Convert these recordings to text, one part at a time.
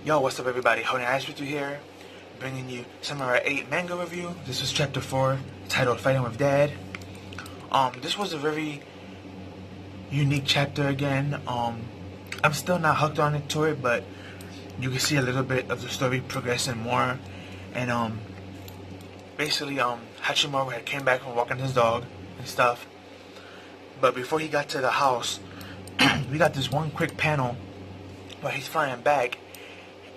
Yo, what's up everybody? Holding Eyes with you here, bringing you Samurai 8 manga review. This is chapter 4, titled Fighting with Dad. This was a very unique chapter again. I'm still not hooked on it to it, but you can see a little bit of the story progressing more. And basically Hachimaru had came back from walking his dog and stuff. But before he got to the house, we got this one quick panel where he's flying back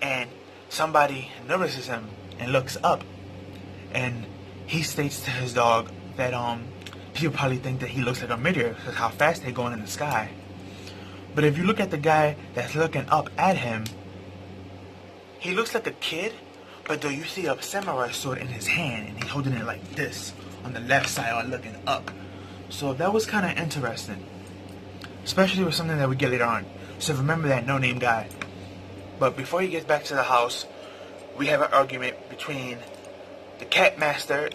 and somebody notices him and looks up, and he states to his dog that people probably think that he looks like a meteor because how fast they're going in the sky. But if you look at the guy that's looking up at him, he looks like a kid, but though you see a samurai sword in his hand and he's holding it like this on the left side while looking up. So that was kind of interesting, especially with something that we get later on. So remember that no-name guy. But before he gets back to the house, we have an argument between the cat master,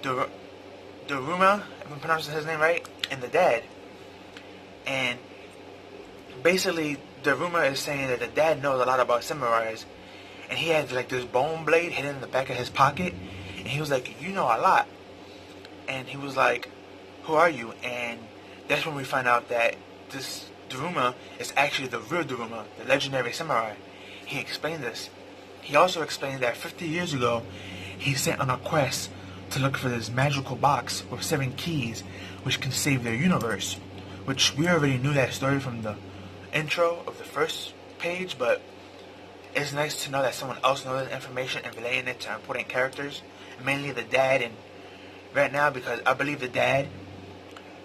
Daruma, if I'm pronouncing his name right, and the dad. And basically, Daruma is saying that the dad knows a lot about samurais, and he had like this bone blade hidden in the back of his pocket, and he was like, "You know a lot." And he was like, "Who are you?" And that's when we find out that this Daruma is actually the real Daruma, the legendary samurai. He explained this. He also explained that 50 years ago, he sent on a quest to look for this magical box with 7 keys, which can save their universe. Which we already knew that story from the intro of the first page, but it's nice to know that someone else knows that information and relaying it to important characters, mainly the dad. And right now, because I believe the dad,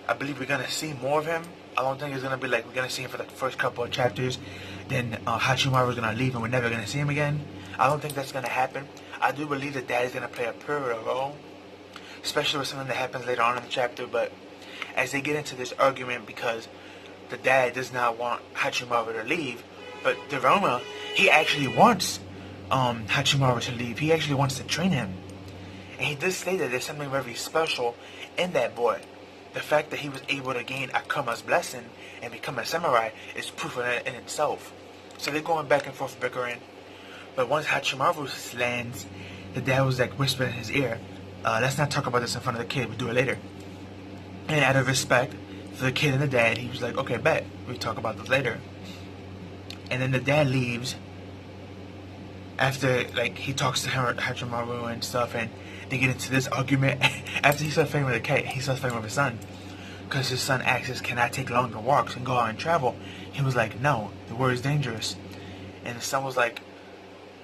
I believe we're gonna see more of him. I don't think it's gonna be like we're gonna see him for the first couple of chapters, then Hachimaru's gonna leave and we're never gonna see him again. I don't think that's gonna happen. I do believe that dad is gonna play a pivotal role, especially with something that happens later on in the chapter. But as they get into this argument, because the dad does not want Hachimaru to leave, but Daruma, he actually wants Hachimaru to leave. He actually wants to train him, and he does say that there's something very special in that boy. The fact that he was able to gain Akuma's blessing and become a samurai is proof of that in itself. So they're going back and forth bickering. But once Hachimaru lands, the dad was like whispering in his ear, let's not talk about this in front of the kid, we'll do it later. And out of respect for the kid and the dad, he was like, okay, bet, we'll talk about this later. And then the dad leaves after like he talks to Hachimaru and stuff, and they get into this argument. After he starts fighting with the cat, he starts fighting with his son, because his son asks, can I take longer walks and go out and travel? He was like, no, the war is dangerous. And the son was like,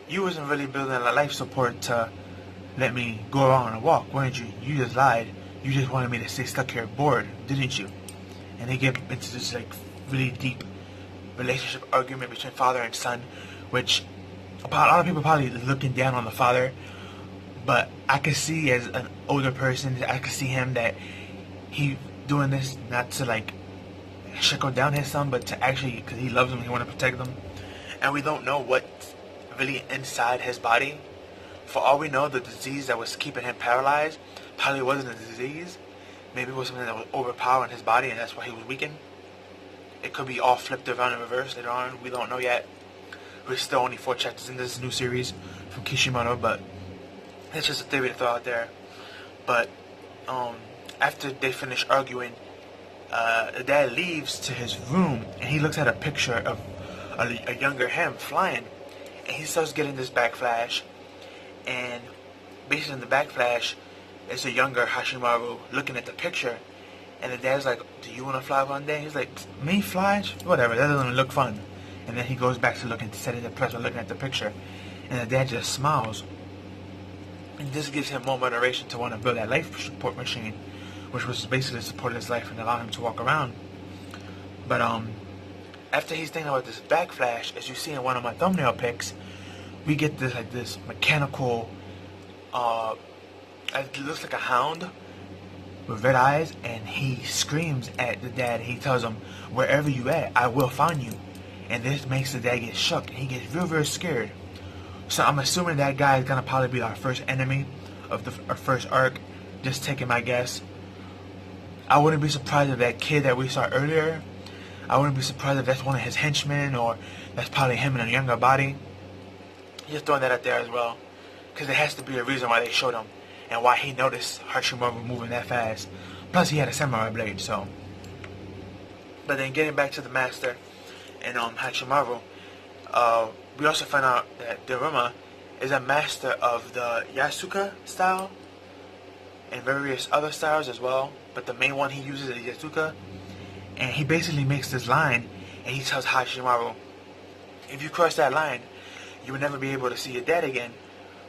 you wasn't really building a life support to let me go around on a walk, weren't you? You just lied. You just wanted me to stay stuck here bored, didn't you? And they get into this like really deep relationship argument between father and son, which a lot of people probably looking down on the father, but I can see as an older person, I can see him that he doing this not to like shackle down his son, but to actually, because he loves him, he want to protect them. And we don't know what's really inside his body. For all we know, the disease that was keeping him paralyzed probably wasn't a disease. Maybe it was something that was overpowering his body, and that's why he was weakened. It could be all flipped around in reverse later on. We don't know yet. We're still only 4 chapters in this new series from Kishimoto, but that's just a theory to throw out there. But after they finish arguing, the dad leaves to his room, and he looks at a picture of a younger him flying, and he starts getting this backflash. And basically in the backflash, it's a younger Hachimaru looking at the picture, and the dad's like, do you want to fly one day? He's like, me fly? Whatever, that doesn't look fun. And then he goes back to looking, setting the pleasure looking at the picture, and the dad just smiles. And this gives him more motivation to want to build that life support machine, which was basically support his life and allow him to walk around. But after he's thinking about this backflash, as you see in one of my thumbnail pics, we get this like this mechanical, it looks like a hound with red eyes, and he screams at the dad. He tells him, wherever you at, I will find you. And this makes the dad get shook, and he gets real scared. So I'm assuming that guy is gonna probably be our first enemy of our first arc. Just taking my guess. I wouldn't be surprised if that kid that we saw earlier, I wouldn't be surprised if that's one of his henchmen, or that's probably him in a younger body. Just throwing that out there as well, because there has to be a reason why they showed him and why he noticed Hachimaru moving that fast. Plus, he had a samurai blade, so. But then getting back to the master and Hachimaru, we also find out that Daruma is a master of the Yasuka style and various other styles as well. But the main one he uses is Yasuka, and he basically makes this line, and he tells Hachimaru, if you cross that line, you will never be able to see your dad again,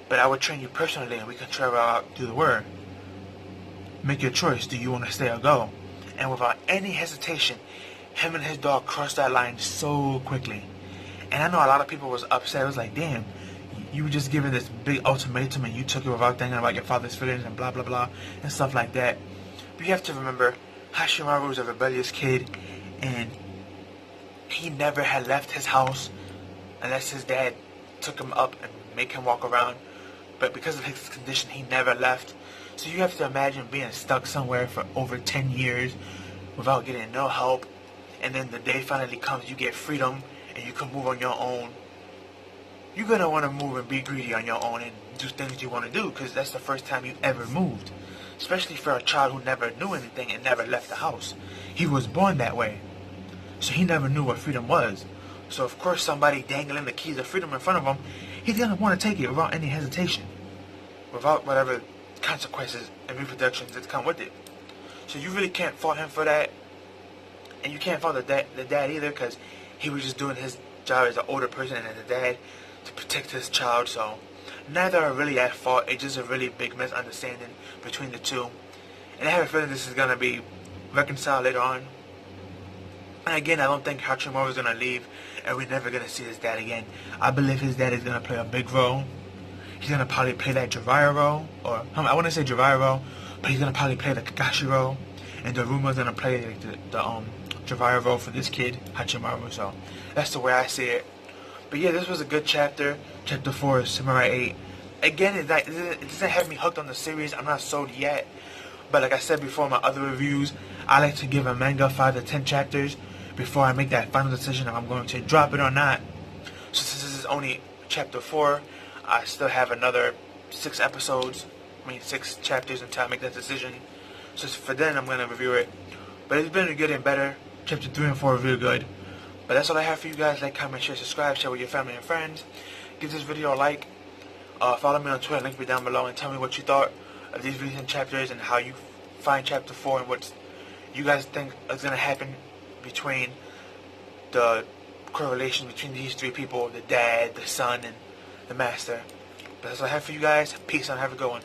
but I will train you personally and we can travel out through the world. Make your choice, do you want to stay or go? And without any hesitation, him and his dog crossed that line so quickly. And I know a lot of people was upset. It was like, damn, you were just given this big ultimatum and you took it without thinking about your father's feelings and blah blah blah and stuff like that. But you have to remember, Hachimaru was a rebellious kid, and he never had left his house unless his dad took him up and make him walk around. But because of his condition, he never left. So you have to imagine being stuck somewhere for over 10 years without getting no help, and then the day finally comes, you get freedom and you can move on your own. You're going to want to move and be greedy on your own and do things you want to do, because that's the first time you've ever moved. Especially for a child who never knew anything and never left the house. He was born that way, so he never knew what freedom was. So of course somebody dangling the keys of freedom in front of him, he's going to want to take it without any hesitation, without whatever consequences and repercussions that come with it. So you really can't fault him for that, and you can't fault the dad either, because he was just doing his job as an older person and as a dad to protect his child. So neither are really at fault. It's just a really big misunderstanding between the two, and I have a feeling this is going to be reconciled later on. And again, I don't think Hachimaru is going to leave and we're never going to see his dad again. I believe his dad is going to play a big role. He's going to probably play that Jiraiya role, or I wouldn't say Jiraiya role, but he's going to probably play the Kakashi role, and Daruma's going to play like the Jiraiya role for this kid, Hachimaru. So that's the way I see it. But yeah, this was a good chapter. Chapter 4 is Samurai 8. Again, it doesn't have me hooked on the series. I'm not sold yet. But like I said before in my other reviews, I like to give a manga 5 to 10 chapters before I make that final decision if I'm going to drop it or not. So since this is only chapter 4, I still have another 6 chapters until I make that decision. So for then, I'm going to review it. But it's been good and better. Chapter 3 and 4 are really good. But that's all I have for you guys. Like, comment, share, subscribe, share with your family and friends. Give this video a like. Follow me on Twitter, link me down below, and tell me what you thought of these recent chapters and how you find chapter 4 and what you guys think is going to happen between the correlation between these 3 people, the dad, the son, and the master. But that's all I have for you guys. Peace and have a good one.